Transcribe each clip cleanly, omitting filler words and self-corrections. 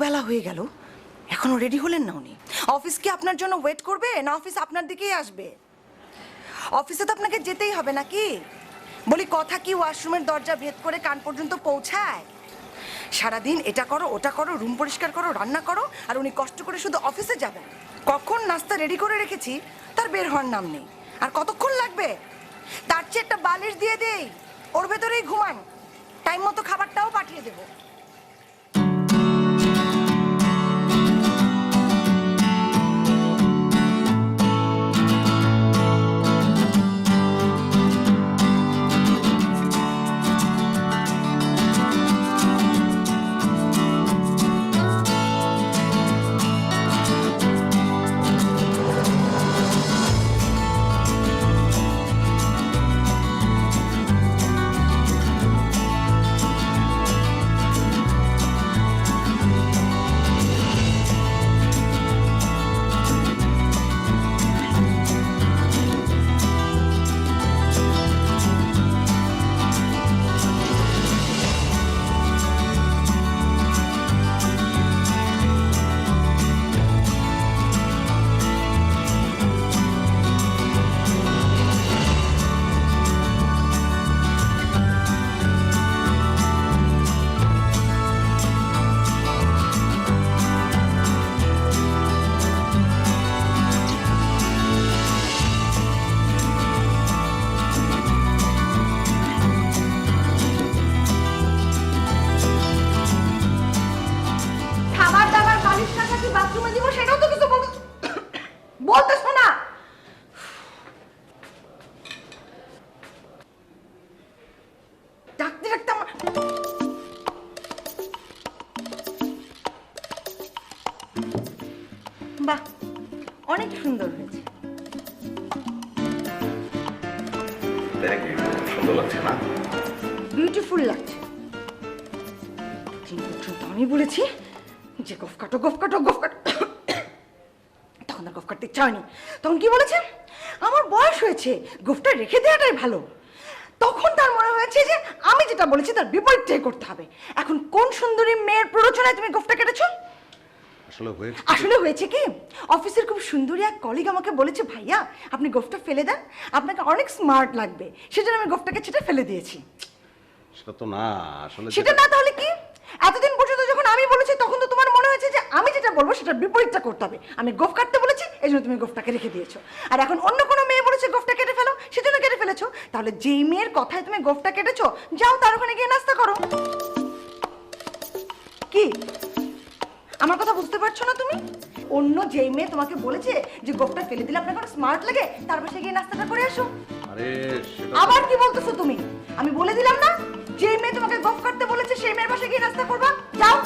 বেলা হয়ে গেল, এখনো রেডি হলেন না উনি? অফিস কি আপনার জন্য ওয়েট করবে, না অফিস আপনার দিকেই আসবে? অফিসে তো আপনাকে যেতেই হবে নাকি? বলি, কথা কি ওয়াশরুমের দরজা ভেদ করে কান পর্যন্ত পৌঁছায়? সারাদিন এটা করো ওটা করো, রুম পরিষ্কার করো, রান্না করো, আর উনি কষ্ট করে শুধু অফিসে যাবেন। কখন নাস্তা রেডি করে রেখেছি তার বের হওয়ার নাম নেই। আর কতক্ষণ লাগবে? তার চেয়ে একটা বালিশ দিয়ে দেই, ওর ভেতরেই ঘুমান, টাইম মতো খাবারটাও পাঠিয়ে দেবো। বলতেছো না? ডাকতে ডাকতে আমার বাহ, অনেক সুন্দর হয়েছে। সুন্দর লাগছে না? বিউটিফুল লাগছে। আমি বলেছি যে গফ কাটো গফ কাটো গফ কাটো, তখন আর গফ কাটতে ইচ্ছা হয়নি। তখন কি বলেছে, আমার বয়স হয়েছে, গোফটা রেখে দেওয়াটাই ভালো। তখন তার মনে হয়েছে যে আমি যেটা বলেছি তার বিপরীতটাই করতে হবে। এখন কোন সুন্দরী মেয়ের প্ররোচনায় তুমি গোফটা কেটেছো? আসলে হয়েছে কি, অফিসের খুব সুন্দরী এক কলিগ আমাকে বলেছে, ভাইয়া আপনি গোফটা ফেলে দেন, আপনাকে অনেক স্মার্ট লাগবে। সেজন্য আমি গোফটাকে ছেটে ফেলে দিয়েছি। সেটা তো না, আসলে সেটা না তাহলে কি? এতদিন পর্যন্ত যখন আমি বলেছি তখন তো তোমার মনে হয়েছে যে আমি যেটা বলবো সেটার বিপরীতটা করতে হবে। আমি গোফ কাটতে বলেছি, এই জন্য তুমি গোফটাকে রেখে দিয়েছো। আর এখন অন্য কোনো মেয়ে বলেছে গোফটা কেটে ফেলো, সেজন্য কেটে ফেলেছো। তাহলে যেই মেয়ের কথায় তুমি গোফটা কেটেছো, যাও তার ওখানে গিয়ে নাস্তা করো। কি আমার কথা বুঝতে পারছো না তুমি? অন্য যেই মেয়ে তোমাকে বলেছে যে গোফটা ফেলে দিলে আপনার কোনো স্মার্ট লাগে, তার বাসায় গিয়ে নাস্তাটা করে আসো। আরে আবার কি বলতেছো তুমি? আমি বলে দিলাম না, যে মেয়ে তোমাকে গোফ কাটতে বলেছে সেই মেয়ের বাসায় গিয়ে নাস্তা করবা, যাও।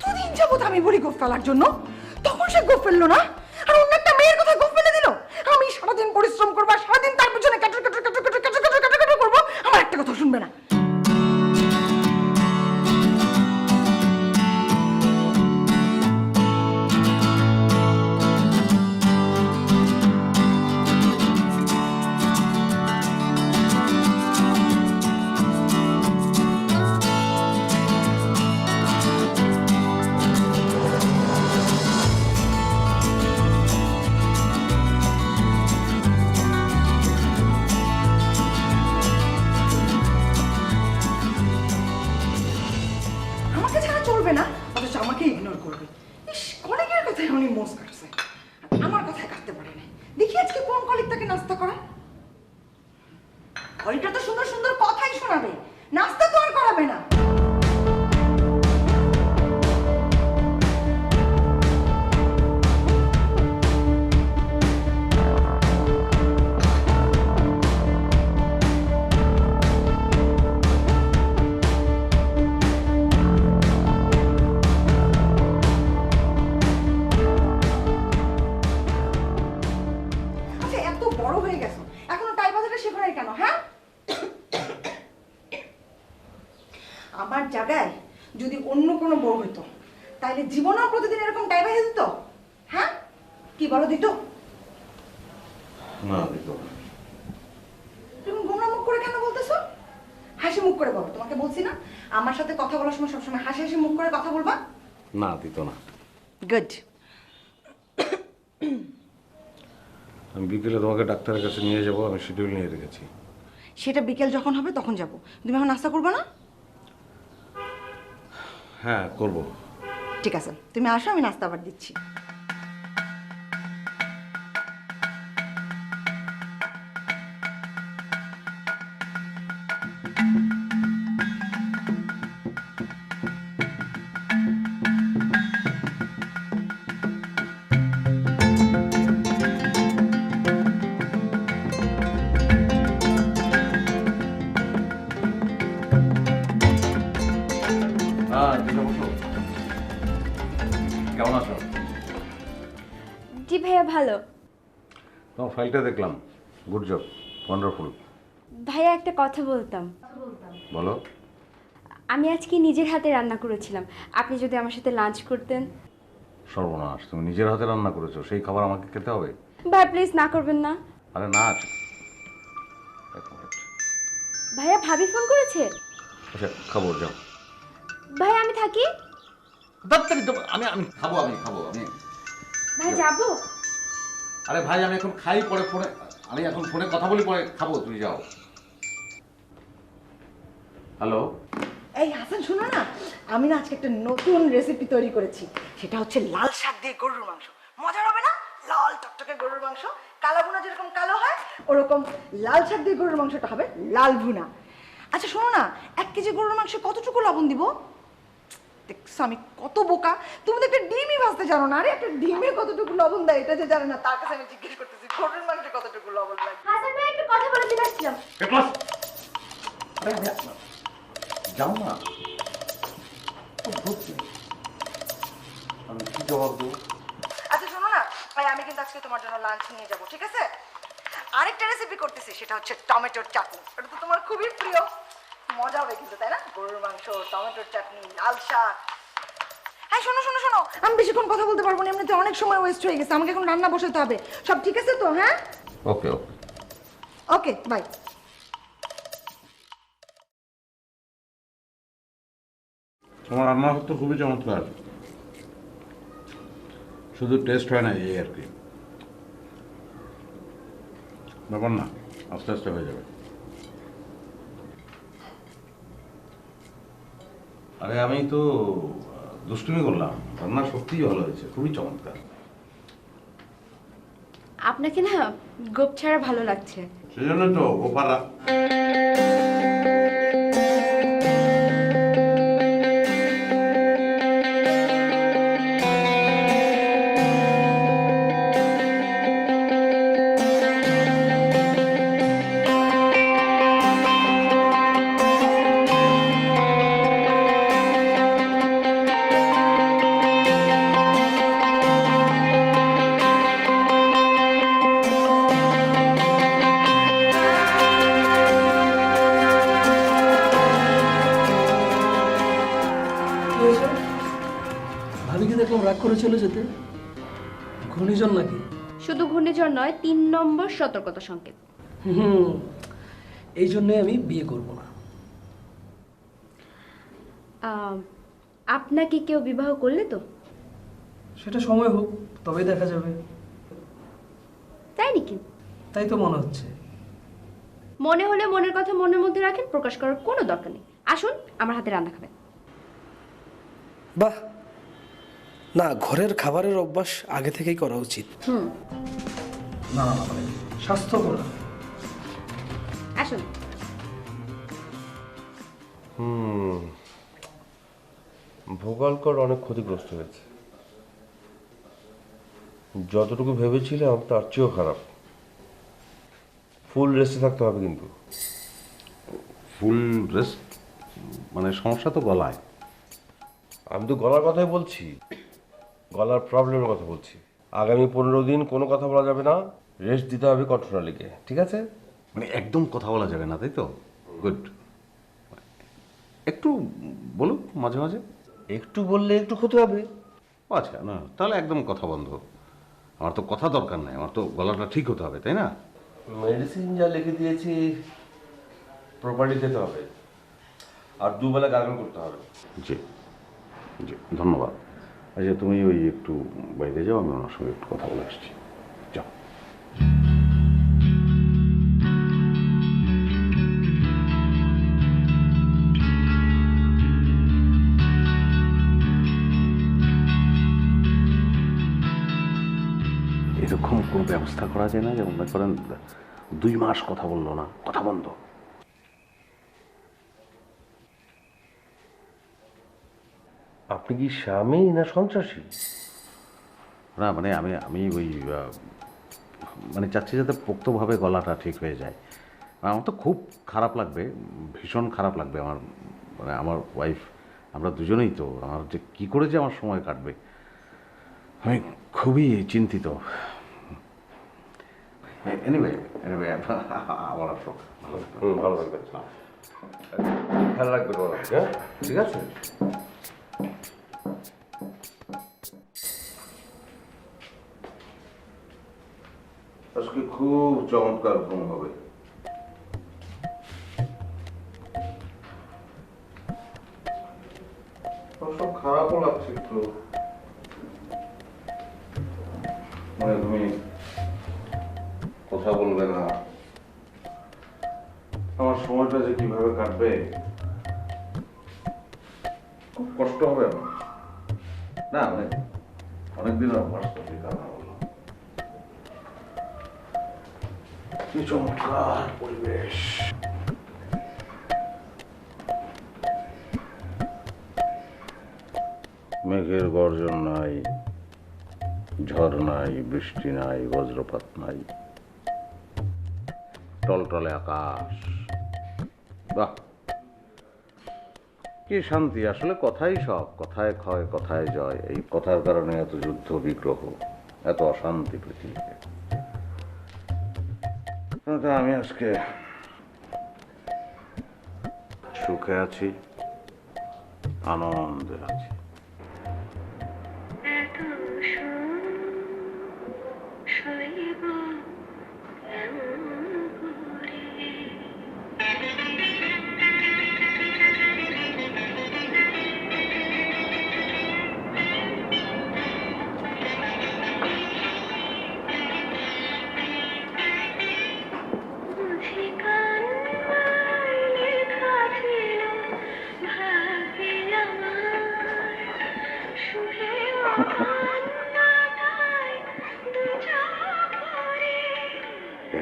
এতদিন যাবত আমি বলি গোফ ফেলার জন্য, তখন সে গোফ ফেললো না, আর অন্য একটা মেয়ের কথা গোফ ফেলে দিল। আমি সারাদিন পরিশ্রম করবো, সারাদিন তার পিছনে কাটর কাটর কাটর কাটর কাটর কাটর কাটর কাটর করবো, আমার একটা কথা শুনবে না। আমাকে ছাড়া চলবে না, অথচ আমাকে ইগনোর করবে। ইস, কলিগের কথায় উনি মোজ কাটছে, আমার কথায় কাটতে পারে না। দেখি আজকে কোন কলিগ তাকে নাস্তা করা। কলিগটা তো সুন্দর সুন্দর কথাই শোনাবে, নাস্তা তো আর করাবে না। বড় হয়ে গেছো, এখনো টাই বাজাটা শেখো নাই কেন? হ্যাঁ, আমার জায়গায় যদি অন্য কোনো বউ হতো, তাহলে জীবনেও প্রতিদিন এরকম টাই বাজে দিত? হ্যাঁ, কি বলো, দিত? না, দিত না। তুমি গোমরা মুখ করে কেন বলতে হাসি মুখ করে বলো, তোমাকে বলছি না আমার সাথে কথা বলার সময় সবসময় হাসি হাসি মুখ করে কথা বলবা। না দিত না। গুড। আমি বিকেলে তোমাকে ডাক্তারের কাছে নিয়ে যাব, আমি শিডিউল নিয়ে রেখেছি। সেটা বিকেল যখন হবে তখন যাব। তুমি এখন নাস্তা করবে না? হ্যাঁ করব। ঠিক আছে, তুমি আসো, আমি নাস্তা আবার দিচ্ছি। কেমন আছো? জি ভাইয়া ভালো। তোমার ফাইলটা দেখলাম, গুড জব, ওয়ান্ডারফুল। ভাইয়া একটা কথা বলতাম। বলো। আমি আজকে নিজের হাতে রান্না করেছিলাম, আপনি যদি আমার সাথে লাঞ্চ করতেন। সর্বনাশ, তুমি নিজের হাতে রান্না করেছো, সেই খাবার আমাকে খেতে হবে? ভাই প্লিজ না করবেন না। আরে না আছে, এক মিনিট। ভাইয়া ভাবি ফোন করেছে। আচ্ছা খাবো, যাও। ভাই আমি থাকি। তাড়াতাড়ি দাও, আমি আমি খাবো, আমি খাবো, আমি। ভাই যাবো। আরে ভাই আমি এখন খাই, পরে ফোনে, আমি এখন ফোনে কথা বলি, পরে খাবো, তুমি যাও। হ্যালো। এই হাসান, শোনো না, আমি না আজকে একটা নতুন রেসিপি তৈরি করেছি। সেটা হচ্ছে লাল শাক দিয়ে গরুর মাংস। মজার হবে না? লাল টকটকে গরুর মাংস, কালা ভুনা যেরকম কালো হয় ওরকম লাল শাক দিয়ে গরুর মাংসটা হবে লাল ভুনা। আচ্ছা শোনো না, 1 কেজি গরুর মাংসে কতটুকু লবণ দিব? দেখছো আমি কত বোকা, তুমি তো একটা ডিমই ভাজতে জানো না। আরে একটা ডিমে কতটুকু লবণ দেয় এটা যে জানে না, তার কাছে আমি জিজ্ঞেস করতেছি গরুর মাংসে কতটুকু লবণ লাগে। হাসান ভাই একটু কথা বলে দিতে আসছিলাম। যাও না, আমি কি জবাব দেবো? আচ্ছা শোনো না ভাই, আমি কিন্তু আজকে তোমার জন্য লাঞ্চ নিয়ে যাব, ঠিক আছে? আরেকটা রেসিপি করতেছি, সেটা হচ্ছে টমেটোর চাটনি। এটা তো তোমার খুবই প্রিয়, মজা হবে কিন্তু, তাই না? গরুর মাংস, টমেটোর চাটনি, লাল শাক। হ্যাঁ শোনো শোনো শোনো, আমি বেশিক্ষণ কথা বলতে পারবো না, এমনিতে অনেক সময় ওয়েস্ট হয়ে গেছে, আমাকে এখন রান্না বসাতে হবে। সব ঠিক আছে তো? হ্যাঁ ওকে ওকে। ওকে, বাই। তোমার রান্না তো খুবই চমৎকার, শুধু টেস্ট হয় না এই আর কি, ব্যাপার না, আস্তে আস্তে হয়ে যাবে। আরে আমি তো দুষ্টুমি করলাম, রান্না সত্যিই ভালো হয়েছে, খুবই চমৎকার। আপনাকে না গোপ ছাড়া ভালো লাগছে। সেই জন্য তো গোপারা। ভাবিকে দেখলাম রাগ করে চলে যেতে, ঘূর্ণিঝড় নাকি? শুধু ঘূর্ণিঝড় নয়, 3 নম্বর সতর্কতা সংকেত। হুম, এই জন্যে আমি বিয়ে করব না। আপনাকে কেউ বিবাহ করলে তো? সেটা সময় হোক, তবেই দেখা যাবে। তাই নাকি? তাই তো মনে হচ্ছে। মনে হলে মনের কথা মনের মধ্যে রাখেন, প্রকাশ করার কোনো দরকার নেই। আসুন আমার হাতে রান্না খাবেন। বাহ, না ঘরের খাবারের অভ্যাস আগে থেকেই করা উচিত। না না মানে স্বাস্থ্যকর। আসুন। ভোগালকর অনেক ক্ষতিগ্রস্ত হয়েছে, যতটুকু ভেবেছিলাম তার চেয়েও খারাপ। ফুল রেস্টে থাকতে হবে কিন্তু। ফুল রেস্ট মানে সমস্যা তো গলায়। আমি তো গলার কথাই বলছি, গলার প্রবলেমের কথা বলছি। আগামী 15 দিন কোনো কথা বলা যাবে না, রেস্ট দিতে হবে কণ্ঠনালীকে, ঠিক আছে? মানে একদম কথা বলা যাবে না, তাই তো? গুড। একটু বলুক মাঝে মাঝে। একটু বললে একটু ক্ষতি হবে। ও আচ্ছা, না তাহলে একদম কথা বন্ধ। আমার তো কথা দরকার নাই, আমার তো গলাটা ঠিক হতে হবে, তাই না? মেডিসিন যা লিখে দিয়েছি প্রপারলি খেতে হবে। আর দুবেলা গার্গল করতে হবে। জি জি, ধন্যবাদ। আচ্ছা, তুমি ওই একটু বাইরে যাও, আমি ওনার সঙ্গে একটু কথা বলে আসছি। যাও। এরকম কোনো ব্যবস্থা করা যায় না যে মনে করেন 2 মাস কথা বললো না, কথা বন্ধ? আপনি কি স্বামী না সন্ত্রাসী? না মানে আমি আমি ওই মানে চাচ্ছি যাতে পোক্তভাবে গলাটা ঠিক হয়ে যায়। আমার তো খুব খারাপ লাগবে, ভীষণ খারাপ লাগবে আমার, মানে আমার ওয়াইফ, আমরা দুজনেই তো, আমার যে কী করে যে আমার সময় কাটবে আমি খুবই চিন্তিত। এনিওয়ে আমার ভালো থাকবেন, খেয়াল রাখবেন ওরা, হ্যাঁ ঠিক আছে। আজকে খুব চমৎকার ঘুম হবে। সব খারাপও লাগছে একটু, মানে তুমি কথা বলবে না, আমার সময়টা যে কিভাবে কাটবে খুব কষ্ট হবে আমার। না মানে অনেকদিন অভ্যাস করছি, কারণ বললাম কি চমৎকার পরিবেশ। মেঘের গর্জন নাই, ঝড় নাই, বৃষ্টি নাই, বজ্রপাত নাই, টলটলে আকাশ। বাহ, কি শান্তি! আসলে কথাই সব, কথায় ক্ষয় কথায় জয়। এই কথার কারণে এত যুদ্ধ বিগ্রহ, এত অশান্তি পৃথিবীতে। আমি আজকে সুখে আছি, আনন্দে আছি।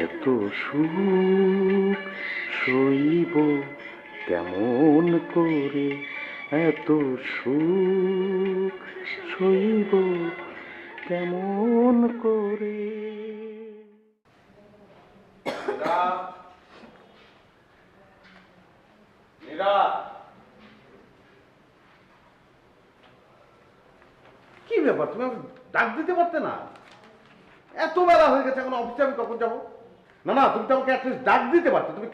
এত সুখ সইব কেমন করে, এত সুখ সইব কেমন করে। কি ব্যাপার, তুমি আমাকে ডাক দিতে পারতে না? এত বেলা হয়ে গেছে, এখন অফিসে আমি কখন যাবো? না না, তুমি তো আমাকে অ্যাটলিস্ট ডাক দিতে পারতে। তুমি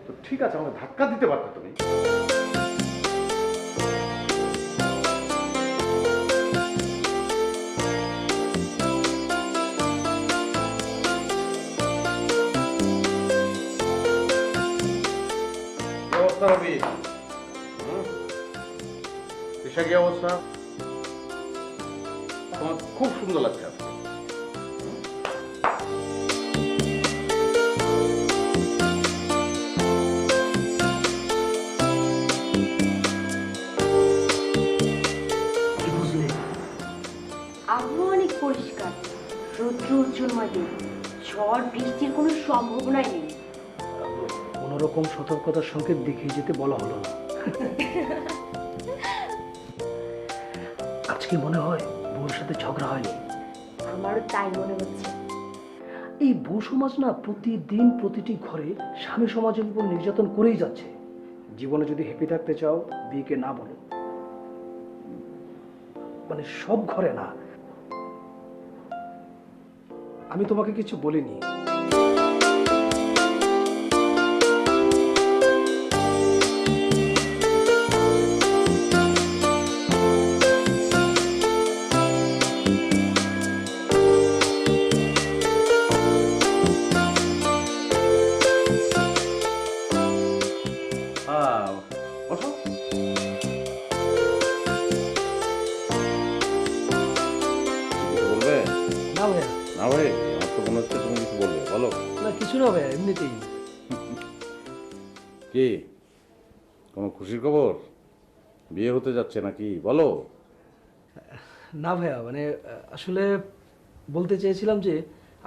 তো ঠিক আছে, আমাকে ধাক্কা দিতে পারতে তুমি। কি অবস্থা রবি? পেশা কি অবস্থা? তোমার খুব সুন্দর লাগছে আজকে। আবহাওয়া অনেক পরিষ্কার, রৌদ্র উজ্জ্বলময় দিন, ঝড় বৃষ্টির কোনো সম্ভাবনাই নেই। কোনো রকম সতর্কতার সংকেত দেখিয়ে যেতে বলা হলো না। আজকে মনে হয় বউর সাথে ঝগড়া হয়নি। আমারও তাই মনে হচ্ছে। এই বউ সমাজ না প্রতিদিন প্রতিটি ঘরে স্বামী সমাজের উপর নির্যাতন করেই যাচ্ছে। জীবনে যদি হ্যাপি থাকতে চাও, বিয়েকে না বলো। মানে সব ঘরে না। আমি তোমাকে কিছু বলিনি। কিছু না ভাইয়া, এমনিতেই। কি কোনো খুশির খবর? বিয়ে হতে যাচ্ছে নাকি বলো? না ভাইয়া, মানে আসলে বলতে চেয়েছিলাম যে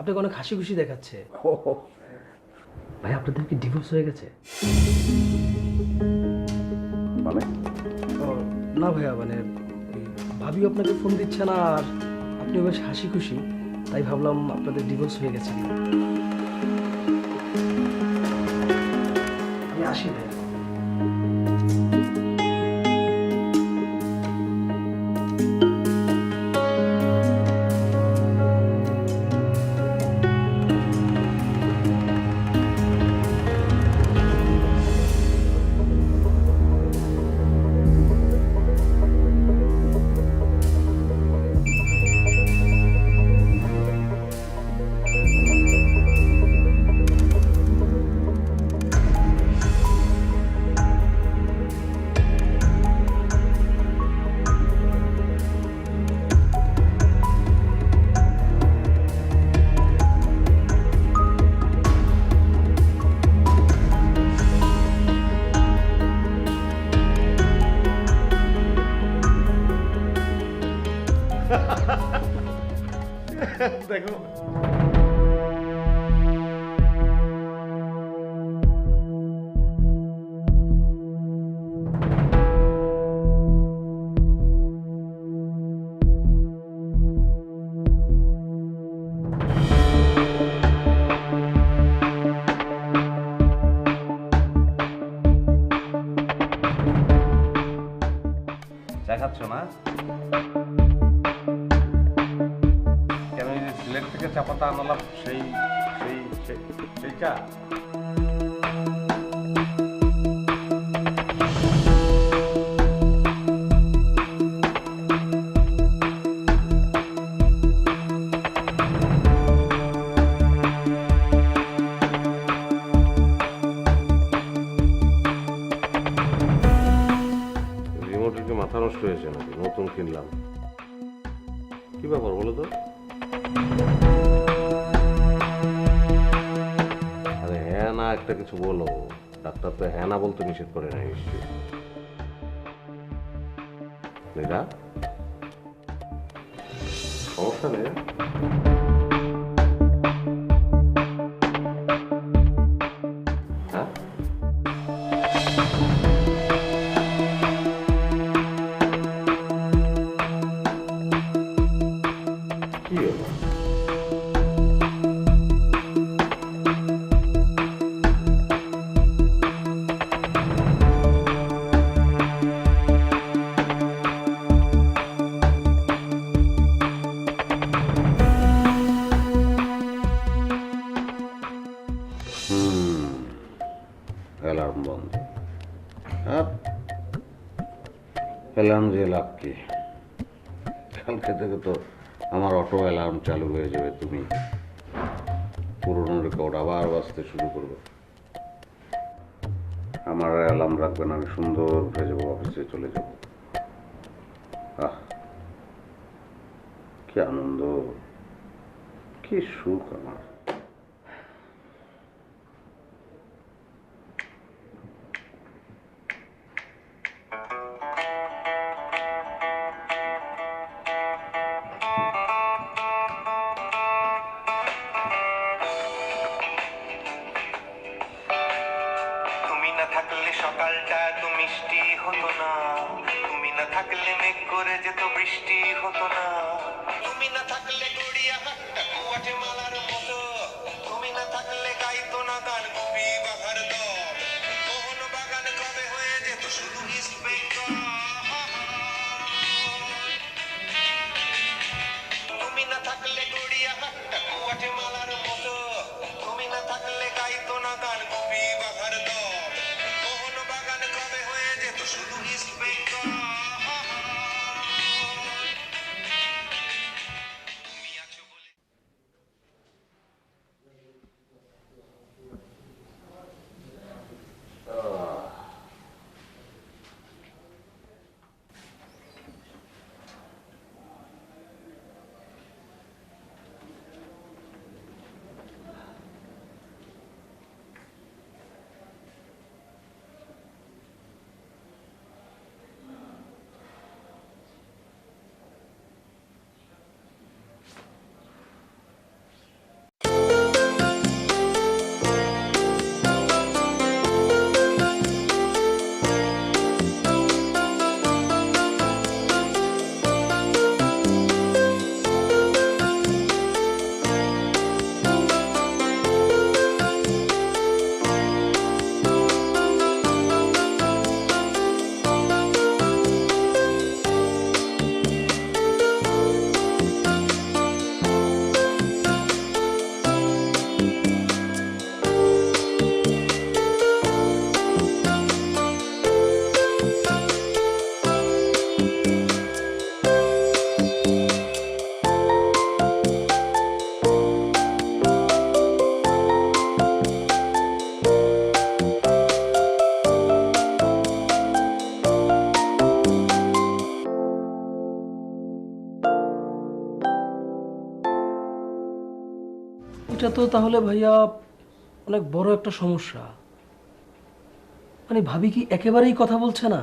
আপনাকে অনেক হাসি খুশি দেখাচ্ছে। ভাই, আপনাদের কি ডিভোর্স হয়ে গেছে? মানে ও, না ভাইয়া, মানে ভাবি আপনাকে ফোন দিচ্ছে না আর আপনি বেশ হাসি খুশি, তাই ভাবলাম আপনাদের ডিভোর্স হয়ে গেছে কিনা। আমি আসি ভাইয়া। দেখো চা খাচ্ছ না? কেন এই যে সিলেট থেকে চা পাতা আনালাম সেই সেই সেই সেই চা? রিমোটের কি মাথা নষ্ট হয়েছে নাকি? নতুন কিনলাম। কি ব্যাপার বলো তো? আরে হ্যাঁ না একটা কিছু বলো। ডাক্তার তো হ্যাঁ না বলতে নিষেধ করে না নিশ্চয়ই। নীরা, সমস্যা নেই? হ্যাঁ, কি হলো? অ্যালার্ম বন্ধ। অ্যালার্ম যে লাভ কি? কালকে থেকে তো আমার অটো অ্যালার্ম চালু হয়ে যাবে। তুমি পুরোনো রেকর্ড আবার বাজতে শুরু করবে। আমার অ্যালার্ম রাখবে না, আমি সুন্দর হয়ে যাবো, অফিসে চলে যাব। আহ, কি আনন্দ, কি সুখ আমার। তুমি না থাকলে সকালটা তো মিষ্টি হতো না, তুমি না থাকলে মেঘ করে যেত বৃষ্টি হতো না, তুমি না থাকলে গড়িয়া হাটটা কুয়াটে মালার মতো, তুমি না থাকলে গাইতো না গান কবি বাঘার দল, মোহন বাগান কবে হয়ে যেত শুধু ইস্ট বেঙ্গল। তুমি না থাকলে গড়িয়া হাটটা কুয়াটে মালার মতো, তুমি না থাকলে গাইতো না গান কবি বাঘার দল, মোহন বাগান কবে হয়ে যেত শুধু ইস্ট বেঙ্গল। তুমি আছো বলে তো তাহলে ভাইয়া অনেক বড় একটা সমস্যা। মানে ভাবি কি একেবারেই কথা বলছে না?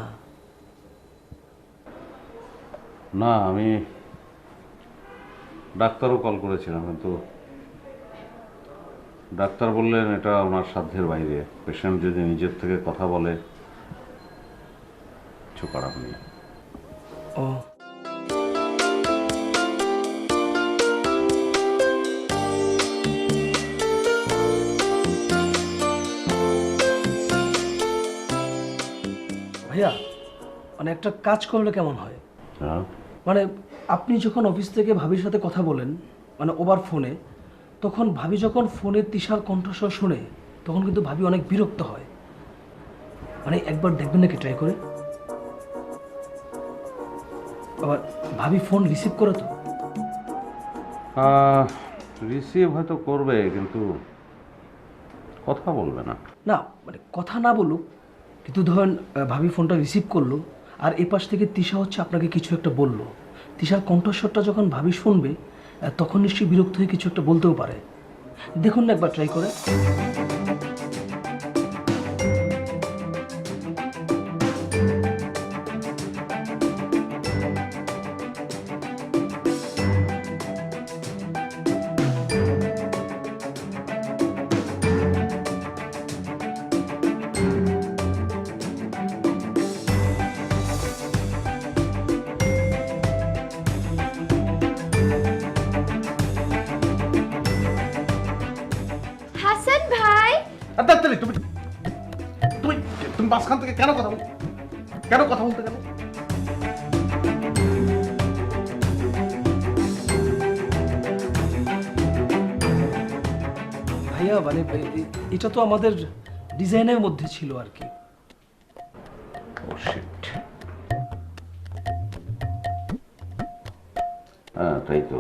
না, আমি ডাক্তারও কল করেছিলাম, কিন্তু ডাক্তার বললেন এটা ওনার সাধ্যের বাইরে। পেশেন্ট যদি নিজের থেকে কথা বলে কিছু করার নেই। ও ভাইয়া, মানে একটা কাজ করলে কেমন হয়? হ্যাঁ, মানে আপনি যখন অফিস থেকে ভাবির সাথে কথা বলেন, মানে ওভার ফোনে, তখন ভাবি যখন ফোনে তিশার কণ্ঠস্বর শুনে তখন কিন্তু ভাবি অনেক বিরক্ত হয়। মানে একবার দেখবেন নাকি ট্রাই করে? আবার ভাবি ফোন রিসিভ করে তো? রিসিভ হয়তো করবে, কিন্তু কথা বলবে না। না মানে কথা না বলুক, কিন্তু ধরেন ভাবি ফোনটা রিসিভ করলো আর এ পাশ থেকে তিশা হচ্ছে আপনাকে কিছু একটা বললো। তিশার কণ্ঠস্বরটা যখন ভাবি শুনবে তখন নিশ্চয়ই বিরক্ত হয়ে কিছু একটা বলতেও পারে। দেখুন না একবার ট্রাই করে। হাসান ভাই, তাড়াতাড়ি তুমি তুমি তুমি মাঝখান থেকে কেন কথা বলতে গেলে? ভাইয়া মানে এটা তো আমাদের ডিজাইনের মধ্যে ছিল আর কি। ও শিট। হ্যাঁ, তাই তো।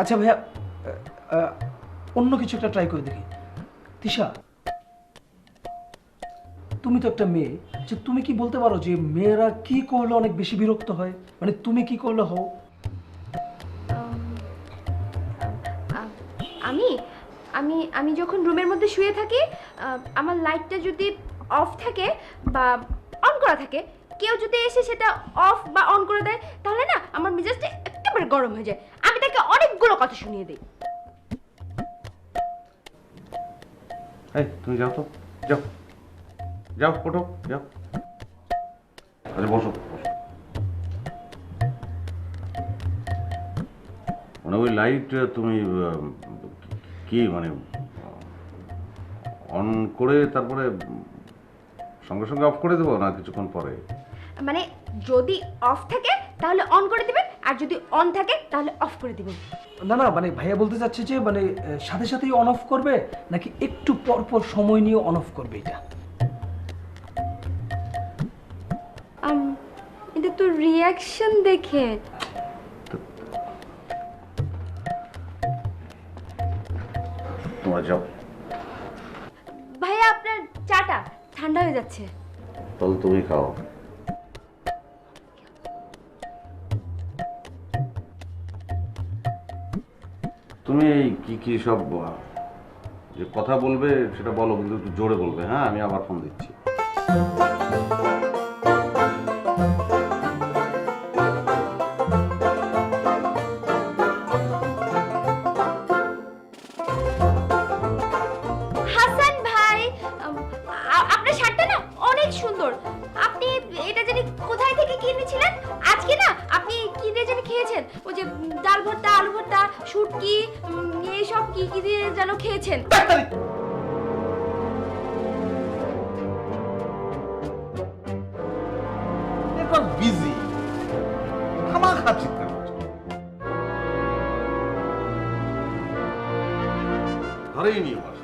আচ্ছা ভাইয়া, অন্য কিছু একটা ট্রাই করে দেখি। তিশা, তুমি তো একটা মেয়ে, যে তুমি কি বলতে পারো যে মেয়েরা কি করলে অনেক বেশি বিরক্ত হয়? মানে তুমি কি করলে হও? আমি আমি আমি যখন রুমের মধ্যে শুয়ে থাকি, আমার লাইটটা যদি অফ থাকে বা অন করা থাকে, কেউ যদি এসে সেটা অফ বা অন করে দেয়, তাহলে না আমার মেজাজটা একেবারে গরম হয়ে যায়। আমি তাকে অনেকগুলো কথা শুনিয়ে দিই। এই তুমি যাও তো, যাও যাও, ওঠো, যাও। আরে বসো বসো। মানে ওই লাইট তুমি কি মানে অন করে তারপরে সঙ্গে সঙ্গে অফ করে দেবো, না কিছুক্ষণ পরে? মানে যদি অফ থাকে তাহলে অন করে দিবেন, আর যদি অন থাকে তাহলে অফ করে দিবেন। না না, মানে ভাইয়া বলতে চাচ্ছে যে মানে সাথে সাথেই অন অফ করবে নাকি একটু পর পর সময় নিয়ে অন অফ করবে? এটা এটা তো রিয়াকশন দেখে। তোমরা যাও। ভাইয়া, আপনার চাটা ঠান্ডা হয়ে যাচ্ছে। তাহলে তুমি খাও। তুমি এই কি কি সব যে কথা বলবে সেটা বলো, কিন্তু একটু জোরে বলবে। হ্যাঁ, আমি আবার ফোন দিচ্ছি। হাসান ভাই, আপনার শার্টটা না অনেক সুন্দর। আপনি এটা জানি কোথায় থেকে কিনেছিলেন? আজকে না আপনি কি দিয়ে জানি খেয়েছেন? ওই যে ডাল ভর্তা, আলু ভর্তা, শুটকি, এইসব কি কি দিয়ে যেন খেয়েছেন। বিজি খামাখা চিৎকার করছো। ধরেই নিও বাস।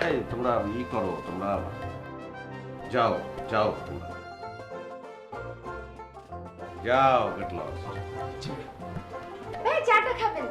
এই তোমরা ই করো, তোমরা যাও যাও, তোমরা যাও, গেট লস্ট। ভাই, চাটা খাবেন?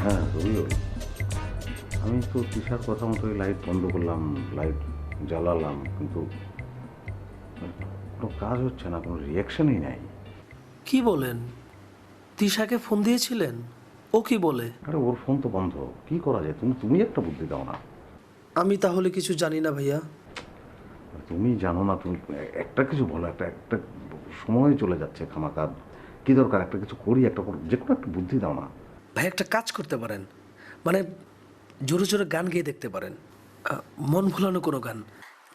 হ্যাঁ রবিউল, আমি তো তিশার কথা মতোই লাইট বন্ধ করলাম, লাইট জ্বালালাম, কিন্তু কোনো কাজ হচ্ছে না, কোনো রিয়াকশনই নাই। কি বলেন? তিশাকে ফোন দিয়েছিলেন? ও কি বলে? আরে ওর ফোন তো বন্ধ, কি করা যায়? তুমি একটা বুদ্ধি দাও না। আমি তাহলে কিছু জানি না ভাইয়া। তুমি জানো না, তুমি একটা কিছু বলো, একটা একটা সময় চলে যাচ্ছে খামাকা, কি দরকার? একটা কিছু করি, একটা যে কোনো একটা বুদ্ধি দাও না। ভাই একটা কাজ করতে পারেন, মানে জোরে জোরে গান গেয়ে দেখতে পারেন, মন ভোলানো কোনো গান,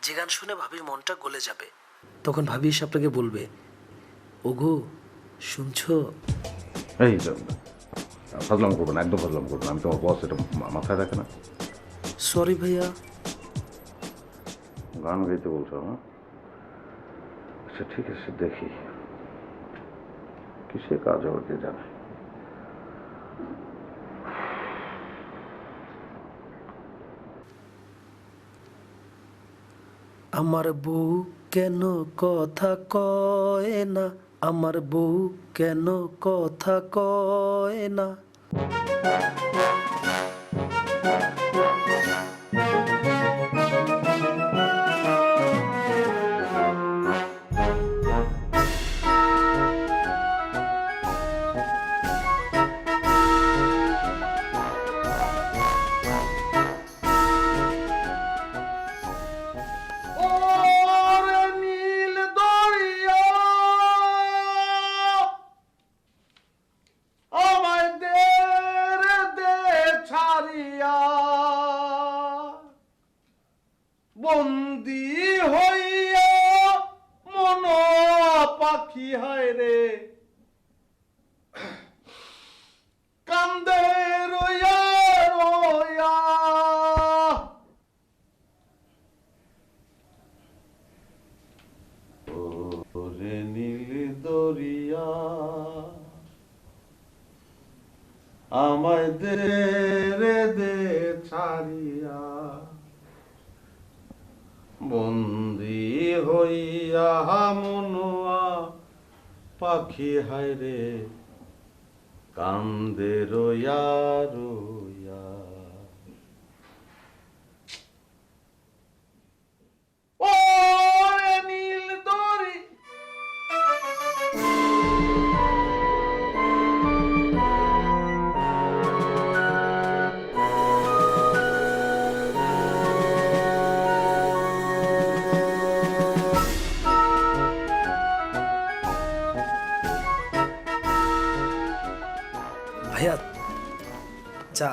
যে গান শুনে ভাবির মনটা গলে যাবে। তখন ভাবি এসে আপনাকে বলবে, ওগো শুনছো? এই ফাজলাম করবো না, একদম ফাজলাম করবো না, আমি তোমার বস, এটা মাথায় রাখে না। সরি ভাইয়া। গান গাইতে বলছো? হ্যাঁ আচ্ছা ঠিক আছে, দেখি কিসে কাজ হবে কে জানে। আমার বউ কেন কথা কয় না, আমার বউ কেন কথা কয় না। বন্দি হইয়া মন পাখি হায় রে, কান্দে রইয়া রইয়া। ওরে নীল দরিয়া আমায় দে রে দে ছাড়িয়া, বন্দি হইয়া মনুয়া পাখি হায় রে, কান্দে রইয়া রইয়া। ও নীল দরি ভাইয়া চা।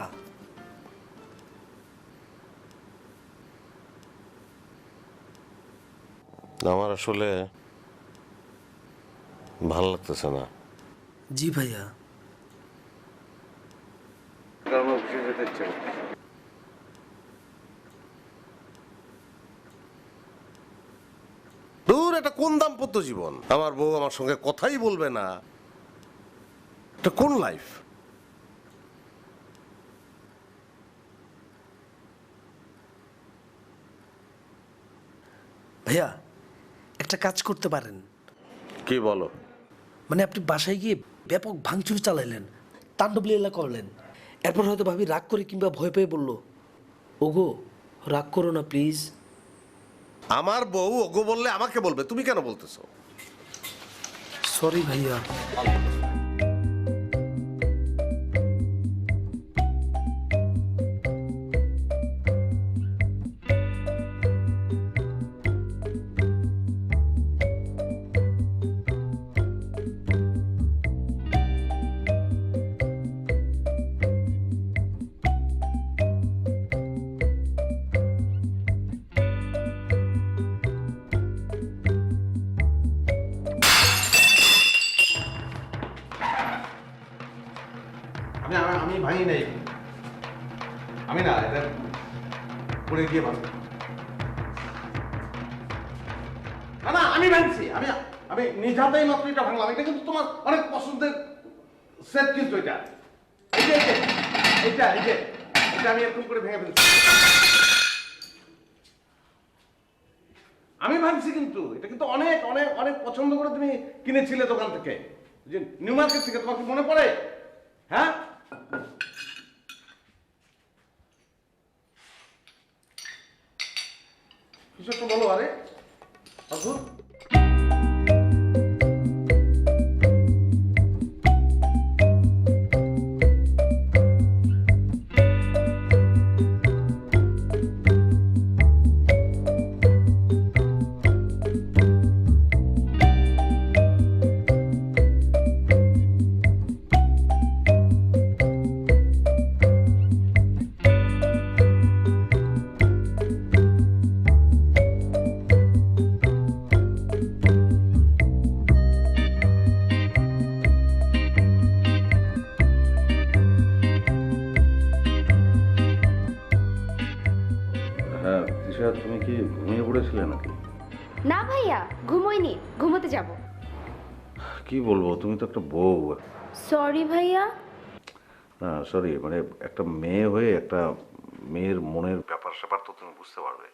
আমার আসলে ভালো লাগতেছে না। জি ভাইয়া। দূর, এটা কোন দাম্পত্য জীবন? আমার বউ আমার সঙ্গে কথাই বলবে না, এটা কোন লাইফ? ভাইয়া একটা কাজ করতে পারেন। কি বলো? মানে আপনি বাসায় গিয়ে ব্যাপক ভাঙচুর চালাইলেন, তাণ্ডব লীলা করলেন, এরপর হয়তো ভাবি রাগ করে কিংবা ভয় পেয়ে বলল, ওগো রাগ করো না প্লিজ। আমার বউ ওগো বললে আমাকে বলবে, তুমি কেন বলতেছো? সরি ভাইয়া। আমি ভাঙি নাই, আমি না, এটা পড়ে গিয়ে ভাঙি। না না, আমি ভাঙছি, আমি আমি নিজ হাতেই মাত্র এটা ভাঙলাম। এটা কিন্তু তোমার অনেক পছন্দের সেট, কিন্তু এটা এই যে এটা এই যে এটা আমি এরকম করে ভেঙে ফেলছি। আমি ভাঙছি, কিন্তু এটা কিন্তু অনেক অনেক অনেক পছন্দ করে তুমি কিনেছিলে দোকান থেকে, যে নিউ মার্কেট থেকে। তোমার কি মনে পড়ে? হ্যাঁ বলো, আরে অদ্ভুত। হ্যাঁ দিশা, তুমি কি ঘুমিয়ে পড়েছিলে নাকি? না ভাইয়া, ঘুমোইনি, ঘুমোতে যাব। কি বলবো, তুমি তো একটা বউ। সরি ভাইয়া। না সরি, মানে একটা মেয়ে হয়ে একটা মেয়ের মনের ব্যাপার স্যাপার তো তুমি বুঝতে পারবে।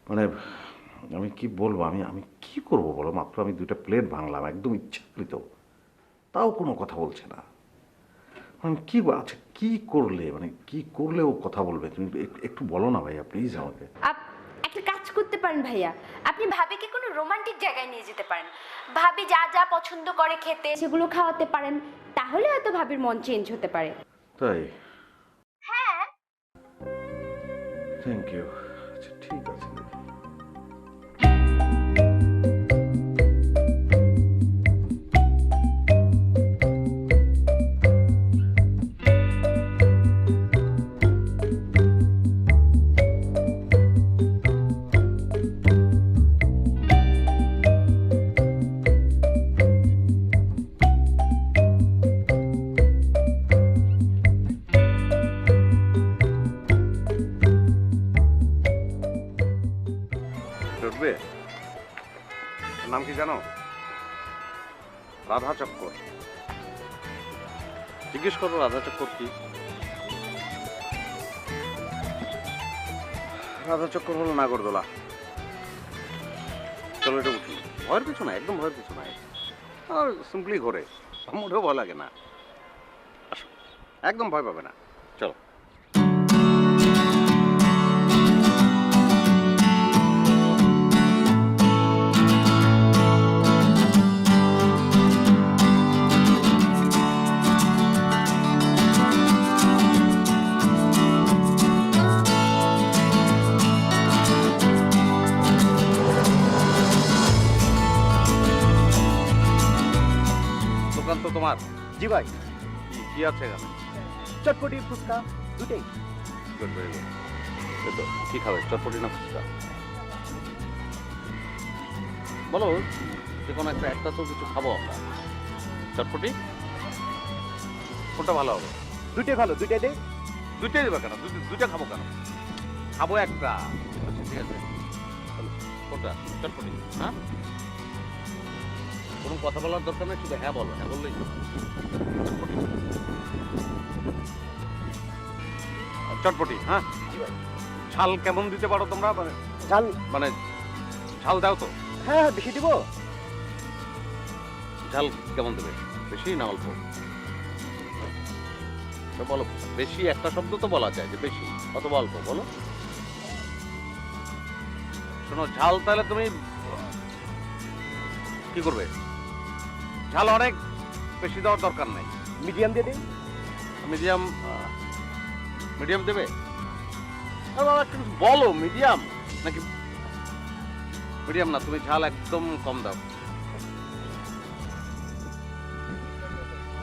মানে আমি কি বলবো, আমি আমি কি করব বলো, মাত্র আমি 2টা প্লেট ভাঙলাম একদম ইচ্ছাকৃত, তাও কোনো কথা বলছে না। মানে কি আচ্ছা কি করলে, মানে কি করলে ও কথা বলবে, তুমি একটু বলো না ভাইয়া প্লিজ আমাকে। একটা কাজ করতে পারেন ভাইয়া, আপনি ভাবিকে কোনো রোমান্টিক জায়গায় নিয়ে যেতে পারেন। ভাবি যা যা পছন্দ করে খেতে সেগুলো খাওয়াতে পারেন, তাহলে হয়তো ভাবির মন চেঞ্জ হতে পারে। তাই? হ্যাঁ। Thank you. আচ্ছা ঠিক আছে। উঠবে? নাম কি জানো? রাধা চক্কর। জিজ্ঞেস করো রাধা চক্কর কি? রাধা চক্কর হলো নাগরদোলা। চলো এটা উঠি। ভয়ের কিছু নাই, একদম ভয়ের কিছু নাই। আর সিম্পলি ঘোরে, মোটেও ভয় লাগে না। আসো, একদম ভয় পাবে না। চলো। দোকান তো তোমার? জি ভাই, কি আছে এখানে? চটপটি ফুচকা দুটেই। Good, very good. এই তো, কি খাবে, চটপটি না ফুচকা? বলো, যে কোনো একটা তো কিছু খাবো আমরা। চটপটি কোনটা ভালো হবে? দুটেই ভালো, দুইটাই দে। দুইটাই দেবে কেন? দুইটা খাবো কেন? খাবো একটা। আচ্ছা ঠিক আছে, চলো। কোনটা? চটপটি? হ্যাঁ, কোনো কথা বলার দরকার নেই, শুধু হ্যাঁ বলো, হ্যাঁ বললেই তো। চটপটি, চটপটি। হ্যাঁ, ঝাল কেমন দিতে পারো তোমরা? মানে ঝাল? মানে ঝাল দাও তো? হ্যাঁ হ্যাঁ, বেশি দিব। ঝাল কেমন দেবে, বেশি না অল্প? বলো, বেশি একটা শব্দ তো বলা যায়, যে বেশি অথবা অল্প, বলো। শোনো, ঝাল তাহলে তুমি কি করবে? ঝাল অনেক বেশি দেওয়ার দরকার নাই, মিডিয়াম দিয়ে দিই। মিডিয়াম। মিডিয়াম দেবে? আরে বাবা, একটু বলো, মিডিয়াম নাকি? মিডিয়াম না, তুমি ঝাল একদম কম দাও।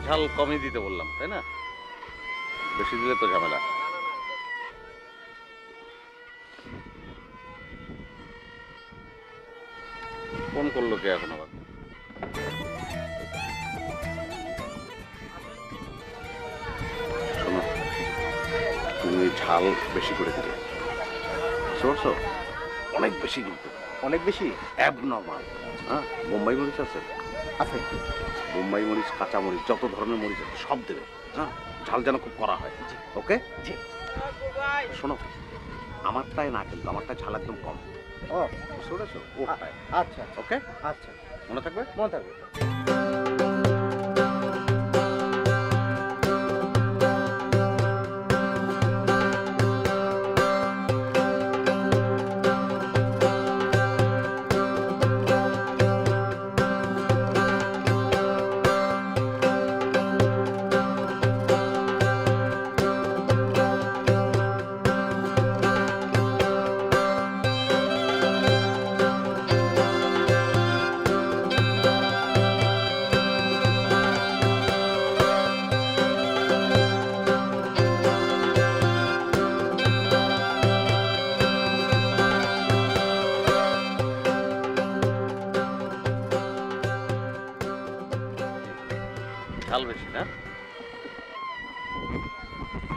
ঝাল কমই দিতে বললাম, তাই না? বেশি দিলে তো ঝামেলা। ফোন করলো কে এখন আবার? শোনো, তুমি ঝাল বেশি করে দিলে, বুঝছো? অনেক বেশি কিন্তু, অনেক বেশি? অ্যাবনর্মাল। হ্যাঁ, বোম্বাই মরিচ আছে? আছে। বোম্বাই মরিচ, কাঁচা মরিচ, যত ধরনের মরিচ আছে সব দেবে। হ্যাঁ, ঝাল যেন খুব করা হয়। ওকে? জি। শোনো, আমারটায় না, কিন্তু আমারটা ঝাল একদম কম। ও, বুঝতে পেরেছো? ওটায়। আচ্ছা ওকে, আচ্ছা, মনে থাকবে? মনে থাকবে।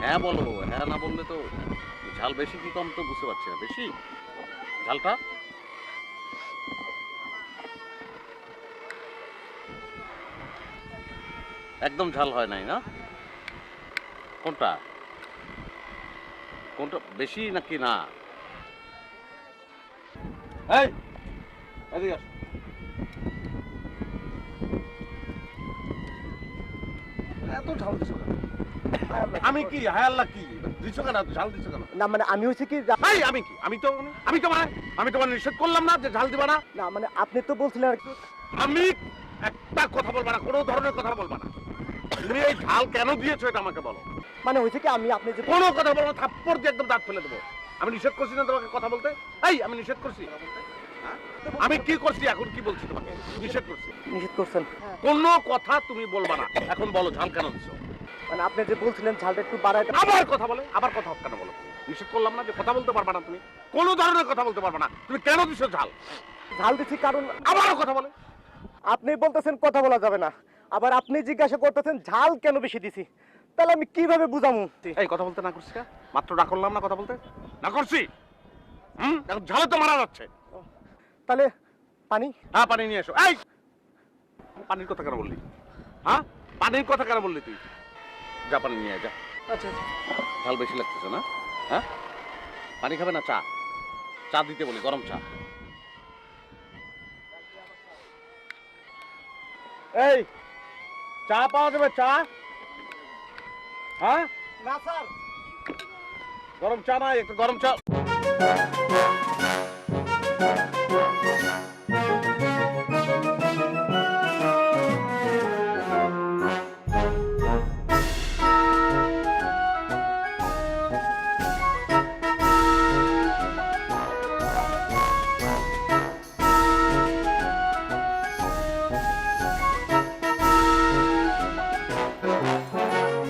হ্যাঁ বলো, হ্যাঁ না বললে তো ঝাল বেশি কি কম তো বুঝতে পারছি না। বেশি ঝালটা? একদম ঝাল হয় নাই না? কোনটা কোনটা বেশি নাকি না? এই এদিকে আসো। এত ঝাল দিছো কেন? আমি কি হায় আল্লাহ কি দিছো কেন? ঝাল দিছো কেন? না মানে আমি হচ্ছে কি এই আমি কি আমি তোমার নিষেধ করলাম না যে ঝাল দিবা না? না মানে আপনি তো বলছিলেন আর কি। আমি একটা কথা বলবা না, কোনো ধরনের কথা বলবা না। তুমি এই ঝাল কেন দিয়েছো এটা আমাকে বলো। মানে হয়েছে কি আমি আপনি যে কোনো কথা বলো না, থাপ্পড় দিয়ে একদম দাঁত ফেলে দেবো। আমি নিষেধ করছি না তোমাকে কথা বলতে? এই আমি নিষেধ করছি? হ্যাঁ? আমি কি করছি এখন কি বলছি তোমাকে? নিষেধ করছি। নিষেধ করছেন। কোনো কথা তুমি বলবা না। এখন বলো ঝাল কেন দিছো? মানে আপনি যে বলছিলেন ঝালটা একটু বাড়ায় আবার কথা বলে, আবার কথা কেন বলো? নিষেধ করলাম না যে কথা বলতে পারবা না তুমি? কোনো ধরনের কথা বলতে পারবা না। তুমি কেন দিছো ঝাল? ঝাল দিচ্ছি কারণ আবারও কথা বলে। আপনি বলতেছেন কথা বলা যাবে না, আবার আপনি জিজ্ঞাসা করতেছেন ঝাল কেন বেশি দিছি, তাহলে আমি কিভাবে বুঝামু? এই কথা বলতে না করছি না? মাত্র না করলাম না কথা বলতে? না করছি? এখন ঝালে তো মারা যাচ্ছে। তাহলে পানি? হ্যাঁ পানি নিয়ে এসো। এই পানির কথা কেন বললি? হ্যাঁ পানির কথা কেন বললি তুই? যা পানি নিয়ে আয়, যা। আচ্ছা আচ্ছা। ঝাল বেশি লাগতেছে না? হ্যাঁ পানি খাবে না চা? চা দিতে বলি, গরম চা। এই চা পাওয়া যাবে? চা? হ্যাঁ না স্যার। গরম চা নাই? একটু গরম চা।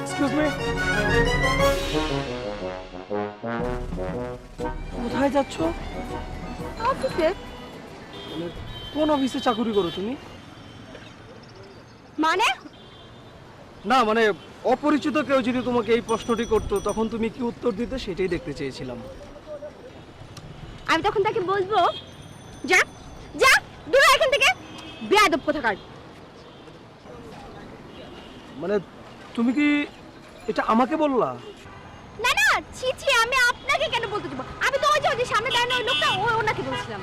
এক্সকিউজ মি, কোথায় যাচ্ছ? অফিসে। কোন অফিসে চাকরি করো তুমি? মানে না মানে অপরিচিত কেউ যদি তোমাকে এই প্রশ্নটি করতো তখন তুমি কি উত্তর দিতে সেটাই দেখতে চেয়েছিলাম। আমি তখন তাকে বলবো, যা যা দূর হ এখান থেকে, বেয়াদব কোথাকার। মানে তুমি কি এটা আমাকে বললা? না না, ছি ছি, আমি আপনাকে কেন বলতে যাব? আমি তো ওই যে সামনে দাঁড়ানো ওই লোকটা ওনাকে বলছিলাম।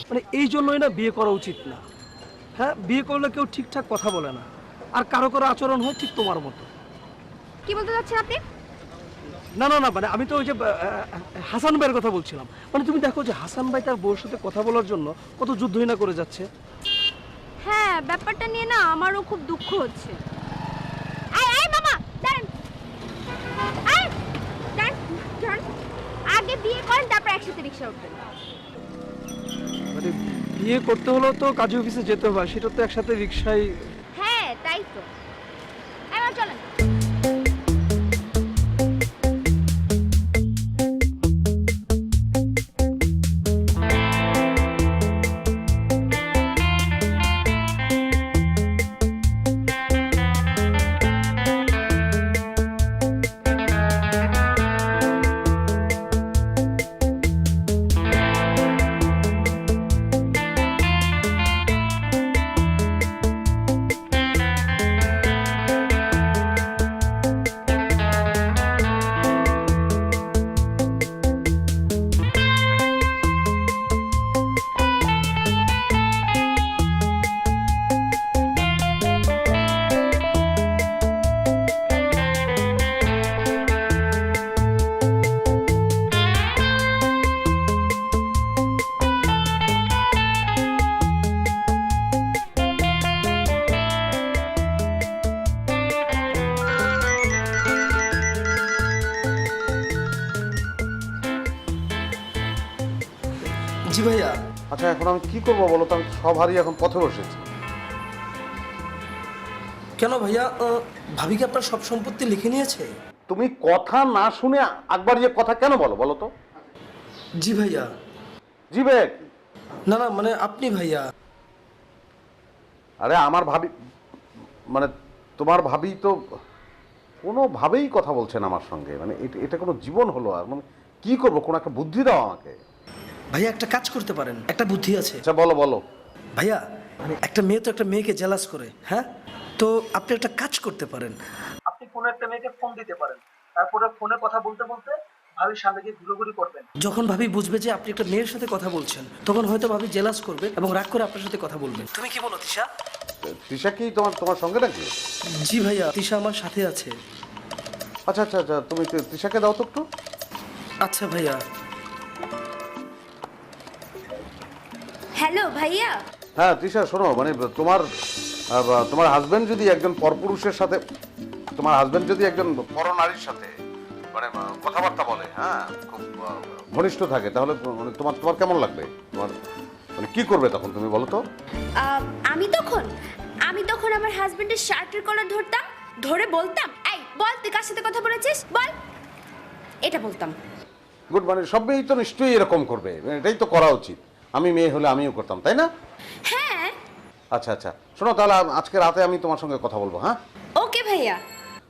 মানে এই জন্যই না বিয়ে করা উচিত না। হ্যাঁ, বিয়ে করলে কেউ ঠিকঠাক কথা বলে না, আর কারো কারো আচরণ হয় ঠিক তোমার মতো। কি বলতে যাচ্ছেন আপনি? না না না, মানে আমি তো ওই যে হাসান ভাইয়ের কথা বলছিলাম। মানে তুমি দেখো যে হাসান ভাই তার বউর সাথে কথা বলার জন্য কত যুদ্ধই না করে যাচ্ছে। হ্যাঁ, ব্যাপারটা নিয়ে না আমারও খুব দুঃখ হচ্ছে। এই এই মামা দাঁড়ান, এই দাঁড়ান, দাঁড়ান। আগে বিয়ে করেন তারপর একসাথে রিকশা উঠবেন। মানে বিয়ে করতে হলেও তো কাজী অফিসে যেতে হয়, সেটা তো একসাথে রিক্সায়। হ্যাঁ তাই তো, এবার চলেন। জি ভাইয়া। আচ্ছা এখন আমি কি করবো বলো তো? আমি সব হারিয়ে এখন পথে বসেছি। কেন ভাইয়া, ভাবি কি আপনার সব সম্পত্তি লিখে নিয়েছে? তুমি কথা না শুনে একবার যে কথা কেন বলো বলো তো? জি ভাইয়া। জিবেক, না না, মানে আপনি ভাইয়া। আরে আমার ভাবি মানে তোমার ভাবি তো কোনোভাবেই কথা বলছেন আমার সঙ্গে, মানে এটা কোনো জীবন হলো? আর মানে কি করবো, কোনো একটা বুদ্ধি দাও আমাকে। ভাইয়া একটা কাজ করতে পারেন, একটা বুদ্ধি আছে। আচ্ছা বলো বলো। ভাইয়া মানে একটা মেয়ে তো একটা মেয়েকে জেলাস করে, হ্যাঁ? তো আপনি একটা কাজ করতে পারেন, আপনি কোনো একটা মেয়েকে ফোন দিতে পারেন, তারপরে ফোনে কথা বলতে বলতে ভাবির সামনে গিয়ে ঘুরোঘুরি করবেন। যখন ভাবি বুঝবে যে আপনি একটা মেয়ের সাথে কথা বলছেন, তখন হয়তো ভাবি জেলাস করবে এবং রাগ করে আপনার সাথে কথা বলবে। তুমি কি বলো তিশা? তৃষা কি তোমার সঙ্গে নাকি? জি ভাইয়া, তিশা আমার সাথে আছে। আচ্ছা আচ্ছা আচ্ছা, তুমি তৃষাকে দাও তো একটু। আচ্ছা ভাইয়া। হ্যালো ভাইয়া। হ্যাঁ তৃষা শোনো, মানে তোমার হাজবেন্ড যদি একজন পরপুরুষের সাথে, তোমার হাজবেন্ড যদি একজন পরনারীর সাথে মানে কথাবার্তা বলে, হ্যাঁ, খুব ঘনিষ্ঠ থাকে, তাহলে মানে তোমার কেমন লাগবে? তোমার মানে কি করবে তখন তুমি বলো তো? আমি তখন আমার হাজবেন্ডের শার্টের কলার ধরতাম, ধরে বলতাম, এই বল তুই কার সাথে কথা বলেছিস বল, এটা বলতাম। গুড, মানে সব মেয়েই তো নিশ্চয়ই এরকম করবে, এটাই তো করা উচিত। আমি মেয়ে হলে আমিও করতাম, তাই না? হ্যাঁ। আচ্ছা আচ্ছা শোনো, তাহলে আজকে রাতে আমি তোমার সঙ্গে কথা বলবো, হ্যাঁ? ওকে ভাইয়া।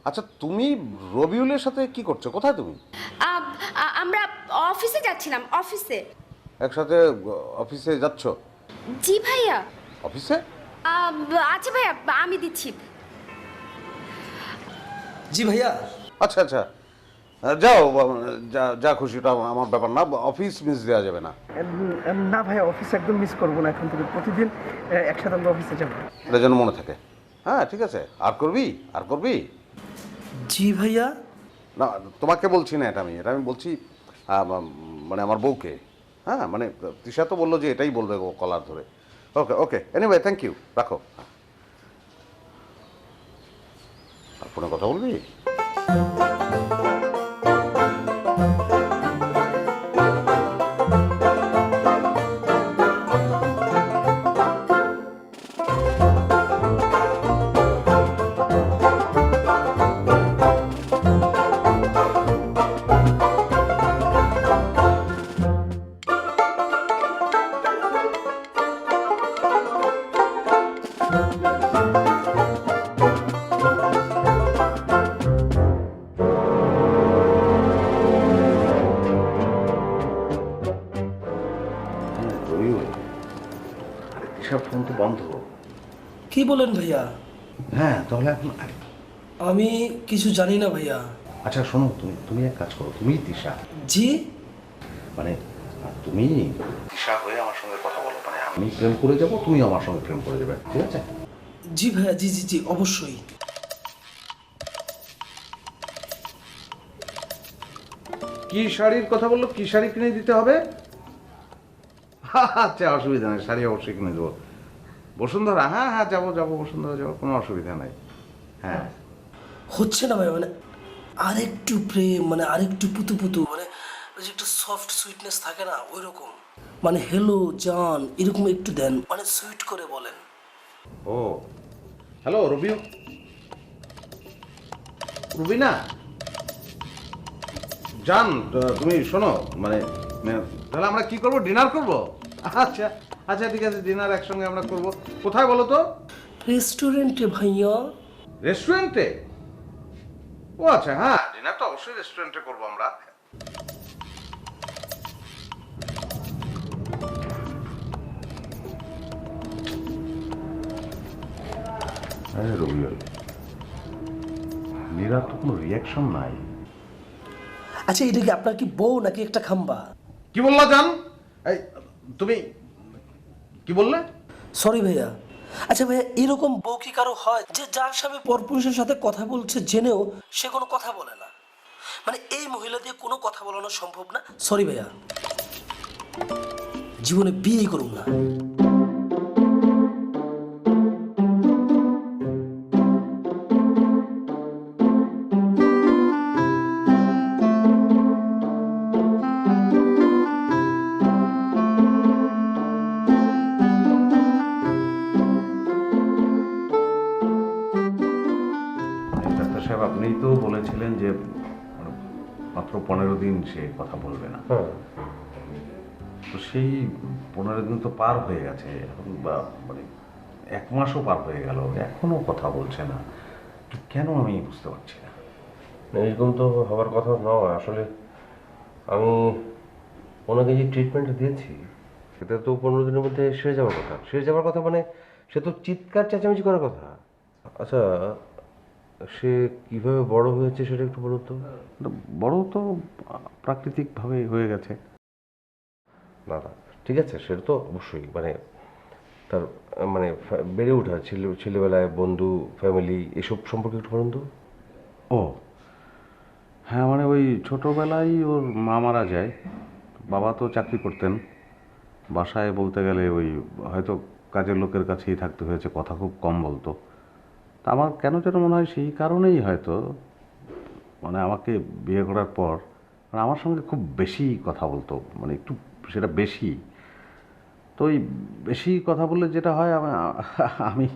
আচ্ছা তুমি রবিউলের সাথে কি করছো? কোথায় তুমি? আমরা অফিসে যাচ্ছিলাম, অফিসে। একসাথে অফিসে যাচ্ছ? জি ভাইয়া। অফিসে? আচ্ছা ভাইয়া আমি দিচ্ছি। জি ভাইয়া। আচ্ছা আচ্ছা যাও, যা খুশি, ওটা আমার ব্যাপার না। অফিস মিস দেওয়া যাবে না। না ভাইয়া, অফিস একদম মিস করবো না, এখন থেকে প্রতিদিন একসাথে আমরা অফিসে যাবো। এটা যেন মনে থাকে। হ্যাঁ ঠিক আছে, আর করবি? জি ভাইয়া। না তোমাকে বলছি না, এটা আমি বলছি মানে আমার বউকে। হ্যাঁ মানে তৃষা তো বললো যে এটাই বলবে ও কলার ধরে। ওকে ওকে, এনিওয়ে থ্যাংক ইউ, রাখো। আর ফোনে কথা বলবি? তৃষার ফোন তো বন্ধ। কি বলেন ভাইয়া? হ্যাঁ তাহলে এখন আমি কিছু জানি না ভাইয়া। আচ্ছা শোনো, তুমি এক কাজ করো, তুমি তৃষা, জি মানে তুমি তৃষা হয়ে আমার সঙ্গে কথা বলো, মানে আমি প্রেম করে যাব, তুমি আমার সঙ্গে প্রেম করে যাবে, ঠিক আছে? জি ভাইয়া, জি জি জি অবশ্যই। কি শাড়ির কথা বললো? কি শাড়ি কিনে দিতে হবে? আচ্ছা অসুবিধা নেই, শাড়ি অবশ্যই কিনে দেবো। বসুন্ধরা? হ্যাঁ হ্যাঁ যাবো বসুন্ধরা যাবো, কোনো অসুবিধা নাই। হ্যাঁ হচ্ছে না ভাইয়া, মানে আরেকটু প্রেম, মানে আরেকটু পুতু পুতু, মানে ওই যে একটু সফট সুইটনেস থাকে না, ওই রকম, মানে হ্যালো জান এরকম একটু দেন, মানে সুইট করে বলেন। ও হ্যালো রুবিনা জান, তুমি শোনো, মানে তাহলে আমরা কি করব? ডিনার করব? আচ্ছা আচ্ছা ঠিক আছে, ডিনার একসঙ্গে আমরা করব। কোথায় বলো তো? রেস্টুরেন্টে ভাইয়া। রেস্টুরেন্টে? ও আচ্ছা, হ্যাঁ ডিনার তো অবশ্যই রেস্টুরেন্টে করব আমরা। আরে রবিউল, মীরার তো কোনো রিয়াকশন নাই। আচ্ছা এটা কি আপনার কি বউ নাকি একটা খাম্বা? কি বললা জান? এই তুমি কি বললে? সরি ভাইয়া। আচ্ছা ভাইয়া, এরকম বউ কি কারো হয় যে যার স্বামী পরপুরুষের সাথে কথা বলছে জেনেও সে কোনো কথা বলে না? মানে এই মহিলা দিয়ে কোনো কথা বলানো সম্ভব না। সরি ভাইয়া, জীবনে বিয়ে করুন না। ডাক্তার সাহেব, আপনিই তো বলেছিলেন যে মাত্র 15 দিন সে কথা বলবে না। তো সেই 15 দিন তো পার হয়ে গেছে, এখন মানে 1 মাসও পার হয়ে গেল, এখনো কথা বলছে না। কেন আমি বুঝতে পারছি না। না, এরকম তো হওয়ার কথা নয় আসলে। আমি ওনাকে যে ট্রিটমেন্টটা দিয়েছি সেটা তো 15 দিনের মধ্যে সেরে যাওয়ার কথা মানে সে তো চিৎকার চেঁচামেচি করার কথা। আচ্ছা, সে কিভাবে বড় হয়েছে সেটা একটু বলুন তো। বড় তো প্রাকৃতিকভাবে হয়ে গেছে। না না, ঠিক আছে, সেটা তো অবশ্যই মানে তার মানে বেড়ে ওঠা ছেলেবেলায় বন্ধু ফ্যামিলি এসব সম্পর্কে একটু বলুন তো। ও হ্যাঁ, মানে ওই ছোটোবেলায় ওর মা মারা যায়। বাবা তো চাকরি করতেন, বাসায় বলতে গেলে ওই হয়তো কাজের লোকের কাছেই থাকতে হয়েছে, কথা খুব কম বলতো। তা আমার কেন যেন মনে হয় সেই কারণেই হয়তো মানে আমাকে বিয়ে করার পর মানে আমার সঙ্গে খুব বেশি কথা বলতো, মানে একটু সেটা বেশি। তো ওই বেশি কথা বললে যেটা হয় আমি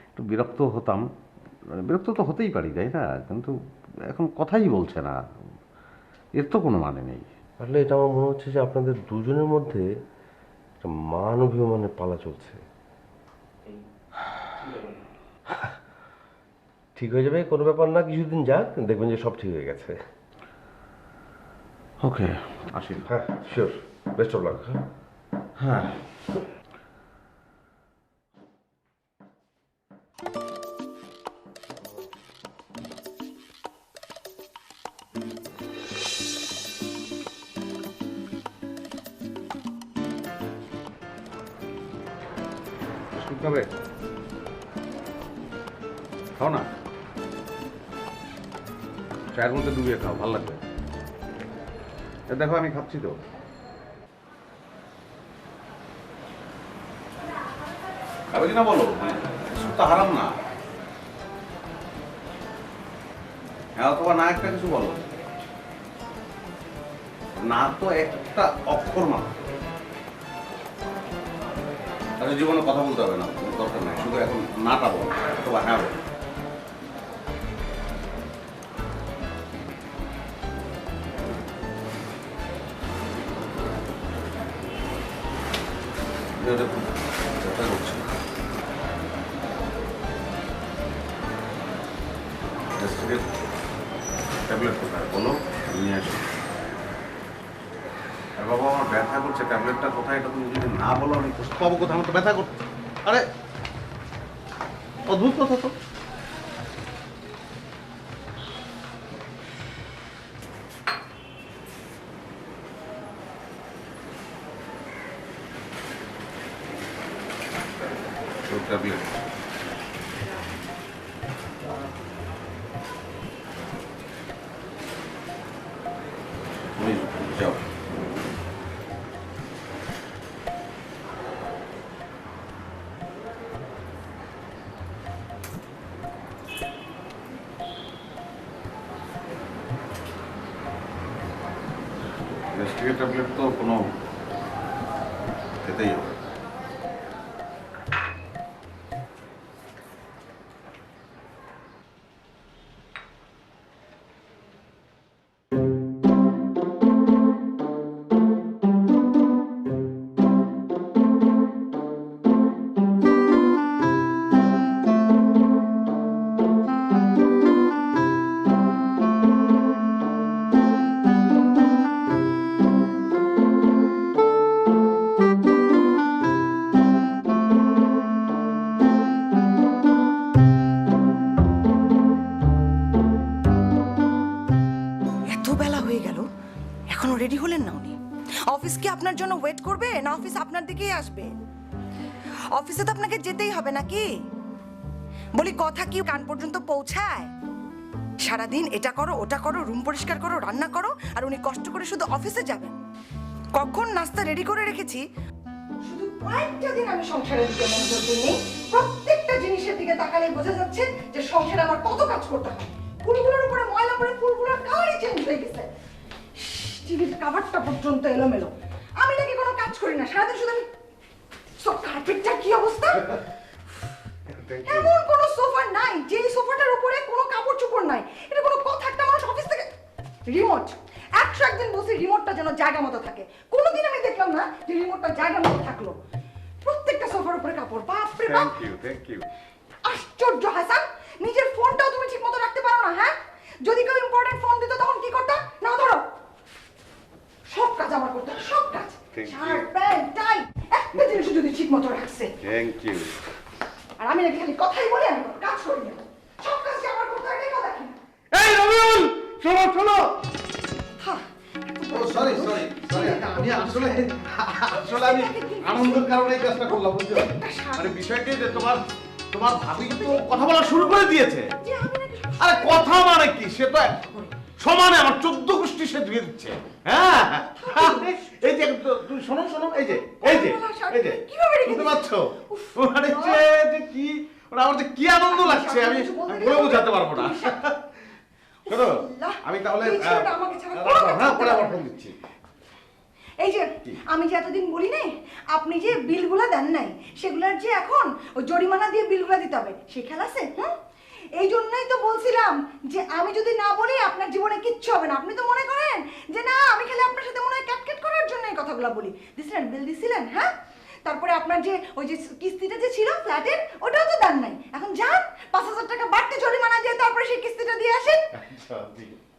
একটু বিরক্ত হতাম। মানে বিরক্ত তো হতেই পারি, তাই না? কিন্তু এখন কথাই বলছে না, এর তো কোনো মানে নেই। আসলে এটা আমার মনে হচ্ছে যে আপনাদের দুজনের মধ্যে একটা মান অভিমানের পালা চলছে। ঠিক হয়ে যাবে, কোনো ব্যাপার না, কিছুদিন যাক, দেখবেন যে সব ঠিক হয়ে গেছে। ওকে, আসি। হ্যাঁ শিওর, বেস্ট অফ লাক। হ্যাঁ। শুনতে হবে, খাও না, চায়ের মধ্যে ডুবিয়ে খাও, ভালো লাগবে। দেখো আমি খাচ্ছি তো। খাবে কিনা বলো, তো হারাম না। হ্যাঁ অথবা না, একটা কিছু বলো না, তো একটা অক্ষর মাত্র। তাহলে জীবনে কথা বলতে হবে না, দরকার নাই, শুধু এখন নাটা বল অথবা হ্যাঁ বল। ট্যাবলেট কোথায় বলো, নিয়ে আসি। বাবা আমার ব্যথা করছে, ট্যাবলেটটা কোথায়, এটা তুমি যদি না বলো আমি বুঝতে পাবো কোথায়, আমার তো ব্যথা করছে। আরে অদ্ভুত কথা তো। ট্যাবলেট যাও। গ্যাস্ট্রিকের ট্যাবলেট তো কোনো খেতেই হবে। এখনো রেডি হলেন না উনি? অফিস কি আপনার জন্য ওয়েট করবে, না অফিস আপনার দিকেই আসবে? অফিসে তো আপনাকে যেতেই হবে নাকি? বলি কথা কি কান পর্যন্ত পৌঁছায়? সারাদিন এটা করো ওটা করো, রুম পরিষ্কার করো, রান্না করো, আর উনি কষ্ট করে শুধু অফিসে যাবেন। কখন নাস্তা রেডি করে রেখেছি, শুধু কয়েকটা দিন আমি সংসারের দিকে মনোযোগ দিই। প্রত্যেকটা জিনিসের দিকে তাকালে বোঝা যাচ্ছে যে সংসারে আমার কত কাজ করতে হয়। ফুলগুলোর উপরে ময়লা পড়ে ফুলগুলোর কালারই চেঞ্জ হয়ে গেছে, টিভির কাভারটা পর্যন্ত এলোমেলো। আমি নাকি কোনো কাজ করি না, সারাদিন শুধু আমি সব কার্পেটটা কি অবস্থা। এমন কোনো সোফা নাই যে সোফাটার উপরে কোনো কাপড় চোপড় নাই। এটা কোনো কথা? একটা মানুষ অফিস থেকে রিমোট 101 দিন বলছি রিমোটটা যেন জায়গা মতো থাকে, কোনোদিন আমি দেখলাম না যে রিমোটটা জায়গা মতো থাকলো। প্রত্যেকটা সোফার উপরে কাপড়, বাপ রে বাপ। Thank you. আশ্চর্য হাসান, নিজের ফোনটাও তুমি ঠিক মতো রাখতে পারো না। হ্যাঁ, যদি কেউ ইম্পর্টেন্ট ফোন দিত তখন কি করতে? না ধরো, সব কাজ আমার করতে হয়, সব কাজ। Thank you. Shirt pant tie একটা জিনিস যদি ঠিক মতো রাখছে, থ্যাংক ইউ। আর আমি নাকি খালি কথাই বলি, আমি কোনো কাজ করি না। সব কাজ কি আমার করতে হয়, এটা কথা কি? এই রবিউল, শোনো শোনো। হ্যাঁ, ও সরি সরি সরি, আমি আসলে আমি আনন্দের কারণে এই কাজটা করলাম, বুঝছো? মানে বিষয়টা যে তোমার ভাবি তো কথা বলা শুরু করে দিয়েছে। যে আমি নাকি আরে কথা মানে কি, সে তো সমানে আমার 14 গোষ্ঠী সে ধুয়ে দিচ্ছে। হ্যাঁ এই যে তুমি শোনো শোনো, এই যে বুঝতে পারছো? মানে যে কি মানে আমার যে কি আনন্দ লাগছে আমি বলে বোঝাতে পারবো না। শোনো, আমি তাহলে এই ছেলেটা আমাকে ছাড়া কোনো কাজ হ্যাঁ করতে পরে আবার পারে না। ফোন দিচ্ছি। এই যে আমি যে এতদিন বলি নাই, আপনি যে বিলগুলো দেন নাই, সেগুলোর যে এখন ওই জরিমানা দিয়ে বিলগুলো দিতে হবে, সে খেলা আছে। এই জন্যই তো বলছিলাম যে আমি যদি না বলি আপনার জীবনে কিচ্ছু হবে না। আপনি তো মনে করেন যে না, আমি খালি আপনার সাথে মনে হয় ক্যাটকেট করার জন্য এই কথাগুলো বলি। দিছিলেন, বিল দিছিলেন, হ্যাঁ? তারপরে আপনার যে ওই যে কিস্তিটা যে ছিল ফ্ল্যাটের, ওটাও তো দেন নাই। এখন যান 5,000 টাকা বাড়তি জরিমানা দিয়ে তারপরে সেই কিস্তিটা দিয়ে আসেন। আচ্ছা, ঠিক আছে।